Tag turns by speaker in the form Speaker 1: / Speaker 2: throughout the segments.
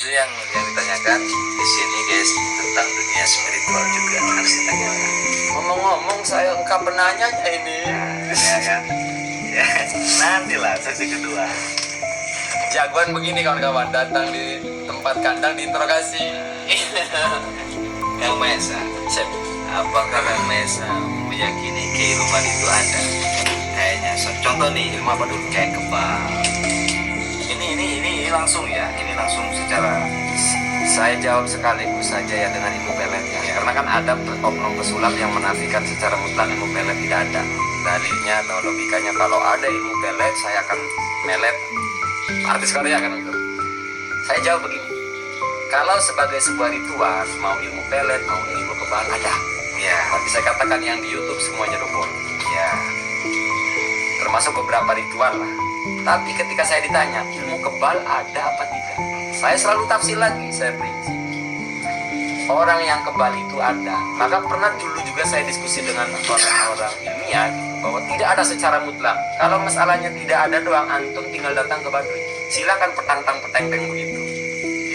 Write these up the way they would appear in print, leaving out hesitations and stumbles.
Speaker 1: Itu yang ditanyakan di sini guys, tentang dunia spiritual juga harus ditanyakan.
Speaker 2: Ngomong-ngomong saya engkau penanya ini.
Speaker 1: Ya kan? Ya, nantilah sesi kedua.
Speaker 2: Jagoan begini kawan-kawan, datang di tempat kandang diinterogasi.
Speaker 1: Kang Maesa,
Speaker 2: Sip.
Speaker 1: apakah Kang Maesa meyakini kehidupan itu ada? Kayaknya, contoh nih, ilmu apa dulu? Kayak kebal. Ini langsung ya, ini langsung secara.
Speaker 2: Saya jawab sekaligus saja ya dengan ilmu pelet ya. Karena kan ada oknum pesulap yang menafikan secara mutlak ilmu pelet tidak ada. Dalilnya atau logikanya kalau ada ilmu pelet saya akan melet artis karya kan gitu. Saya jawab begini. Kalau sebagai sebuah ritual, mau ilmu pelet, mau ilmu kebal ada.
Speaker 1: Ya,
Speaker 2: Tapi saya katakan yang di YouTube semuanya dobol.
Speaker 1: ya.
Speaker 2: Termasuk beberapa ritual lah. Tapi ketika saya ditanya ilmu kebal ada apa tidak, saya selalu tafsir lagi, saya prinsip orang yang kebal itu ada. Maka pernah dulu juga saya diskusi dengan orang-orang ilmiah bahwa tidak ada secara mutlak. Kalau masalahnya tidak ada doang, antum tinggal datang ke Baduy, silakan petantang-petenteng begitu.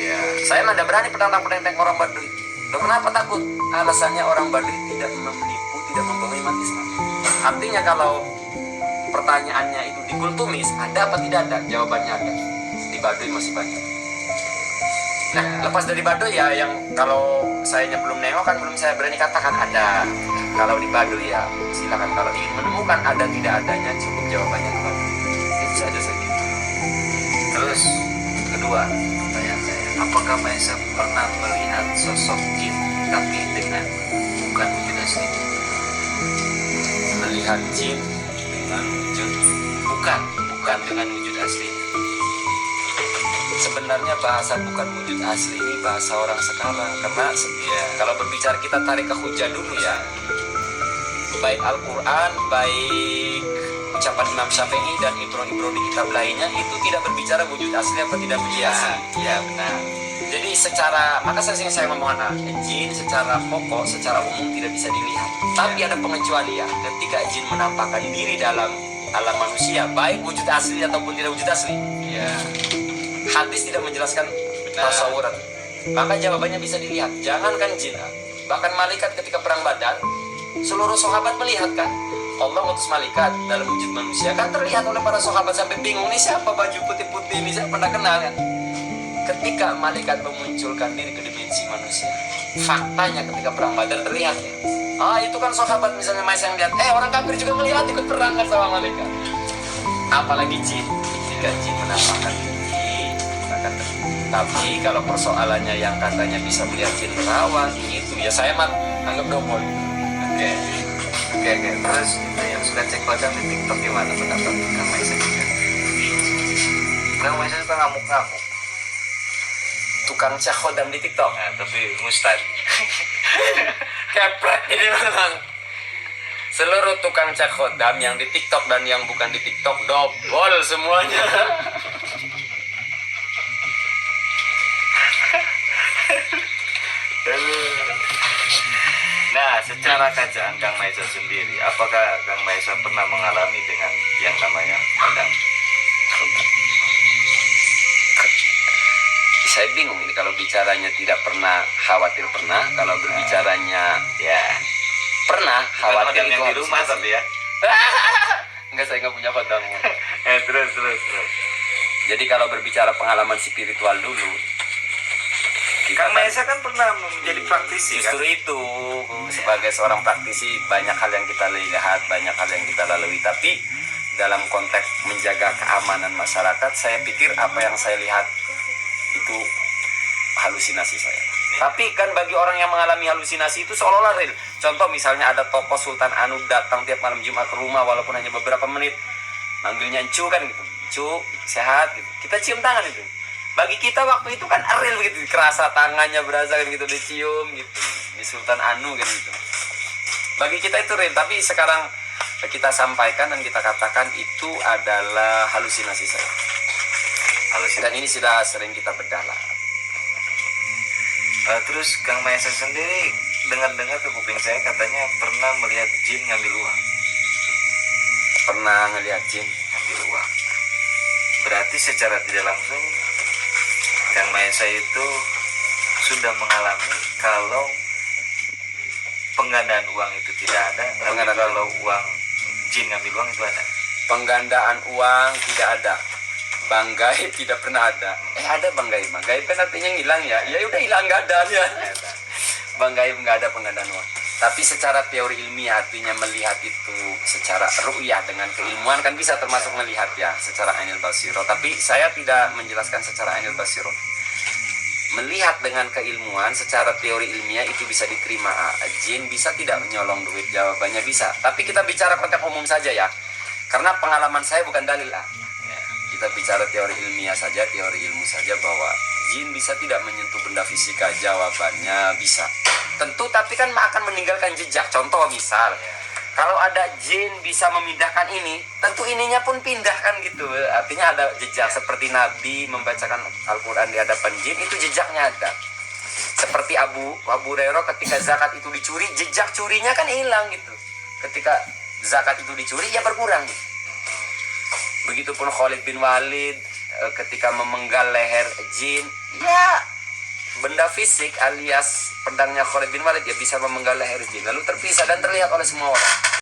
Speaker 1: Ya,
Speaker 2: Saya nggak berani petantang-petenteng orang Baduy. Loh, kenapa takut? Alasannya orang Baduy tidak menipu, tidak membohongi umat Islam. Artinya kalau pertanyaannya itu dikultumis, ada apa tidak ada? Jawabannya ada. Di Baduy masih banyak. Nah, lepas dari Baduy ya, yang kalau sayanya belum nengok kan belum saya berani katakan ada. Kalau di Baduy ya silakan. Kalau ingin menemukan ada tidak adanya, cukup jawabannya ke Baduy. Itu saja saya kira.
Speaker 1: terus kedua pertanyaan saya, apakah Maesa pernah melihat sosok jin tapi dengan bukan wujud asli?
Speaker 2: Melihat jin dengan wujud
Speaker 1: Bukan dengan wujud asli.
Speaker 2: sebenarnya bahasa bukan wujud asli ini bahasa orang sekarang karena kalau berbicara kita tarik ke hujah dulu ya, baik Al-Quran baik ucapan Imam Syafi'i dan ibro-ibro di kitab lainnya itu tidak berbicara wujud asli apa tidak wujud asli.
Speaker 1: Ya benar.
Speaker 2: Jadi maka saya ngomong jin secara pokok secara umum tidak bisa dilihat, tapi ada pengecualian ketika jin menampakkan diri dalam alam manusia baik wujud asli ataupun tidak wujud asli.
Speaker 1: Ya,
Speaker 2: Hadis tidak menjelaskan
Speaker 1: Benar.
Speaker 2: tasawuran. Maka jawabannya bisa dilihat. Jangankan jin, bahkan malaikat ketika perang Badar, seluruh sahabat melihat kan. Allah ngutus malaikat dalam wujud manusia kan terlihat oleh para sahabat sampai bingung ini siapa baju putih-putih ini saya pernah kenal kan. Ketika malaikat memunculkan diri ke dimensi manusia, faktanya ketika perang Badar terlihat ya. Itu kan sahabat misalnya yang lihat, orang kafir juga melihat ikut perang kan sama malaikat. Apalagi jin, ketika jin menampakkan diri, akan tapi kalau persoalannya yang katanya bisa melihat jin rawan itu ya saya mah anggap domol.
Speaker 1: Oke. Terus itu yang suka cek kodam di TikTok gimana pendapat Kang Maesa juga? Kang Maesa suka ngamuk-ngamuk.
Speaker 2: Tukang cek kodam di TikTok.
Speaker 1: Nah, tapi Mustad.
Speaker 2: Kepret ini memang. Seluruh tukang cek kodam yang di TikTok dan yang bukan di TikTok dobol semuanya.
Speaker 1: Nah, secara kajian Kang Maesa sendiri, apakah Kang Maesa pernah mengalami dengan yang namanya kodam?
Speaker 2: Saya bingung ini kalau bicaranya tidak pernah, khawatir pernah. Kalau berbicaranya
Speaker 1: Ya,
Speaker 2: pernah, khawatir
Speaker 1: kodam
Speaker 2: itu
Speaker 1: yang di rumah
Speaker 2: halusinasi.
Speaker 1: tapi ya.
Speaker 2: Enggak, saya nggak punya kodam.
Speaker 1: Terus.
Speaker 2: Jadi kalau berbicara pengalaman spiritual dulu,
Speaker 1: Kang Maesa kan pernah menjadi praktisi kan?
Speaker 2: justru itu sebagai seorang praktisi banyak hal yang kita lihat, banyak hal yang kita lalui. Tapi dalam konteks menjaga keamanan masyarakat, saya pikir apa yang saya lihat itu halusinasi saya. Tapi kan bagi orang yang mengalami halusinasi itu seolah-olah real. Contoh misalnya ada tokoh Sultan Anu datang tiap malam Jumat ke rumah walaupun hanya beberapa menit, manggilnya Encu kan gitu, Encu sehat gitu. Kita cium tangan itu. Bagi kita waktu itu kan real begitu, kerasa tangannya berasa kan gitu, dicium gitu di Sultan Anu kan gitu. Bagi kita itu real, tapi sekarang kita sampaikan dan kita katakan itu adalah halusinasi saya. Dan ini sudah sering kita bedah.
Speaker 1: Terus Kang Maesa sendiri dengar-dengar ke kuping saya katanya pernah melihat jin ngambil uang.
Speaker 2: Pernah ngelihat jin
Speaker 1: Ngambil uang. Berarti secara tidak langsung Kang Maesa itu sudah mengalami kalau penggandaan uang itu tidak ada, tapi kalau uang jin ngambil uang itu ada.
Speaker 2: Penggandaan uang tidak ada, bang gaib tidak pernah ada. Ada bang gaib, bang gaib kan artinya hilang ya. Ya udah hilang, nggak ada ya. Bang gaib nggak ada penggandaan uang. Tapi secara teori ilmiah, artinya melihat itu secara ru'yah dengan keilmuan kan bisa termasuk melihat ya secara ainul basiro. Tapi saya tidak menjelaskan secara ainul basiro. Melihat dengan keilmuan secara teori ilmiah itu bisa diterima. Jin bisa tidak menyolong duit? Jawabannya bisa. Tapi kita bicara konteks umum saja ya. Karena pengalaman saya bukan dalil lah. Kita bicara teori ilmiah saja, teori ilmu saja bahwa jin bisa tidak menyentuh benda fisika. Jawabannya bisa. Tentu tapi kan akan meninggalkan jejak. Contoh misal, kalau ada jin bisa memindahkan ini, tentu ininya pun pindah kan gitu. Artinya ada jejak. Seperti Nabi membacakan Al-Quran di hadapan jin, itu jejaknya ada. Seperti Abu Hurairah ketika zakat itu dicuri, jejak curinya kan hilang gitu. Ketika zakat itu dicuri, ya berkurang. Begitupun Khalid bin Walid ketika memenggal leher jin, ya benda fisik alias pedangnya Khalid bin Walid ya bisa memenggal leher jin. Lalu terpisah dan terlihat oleh semua orang.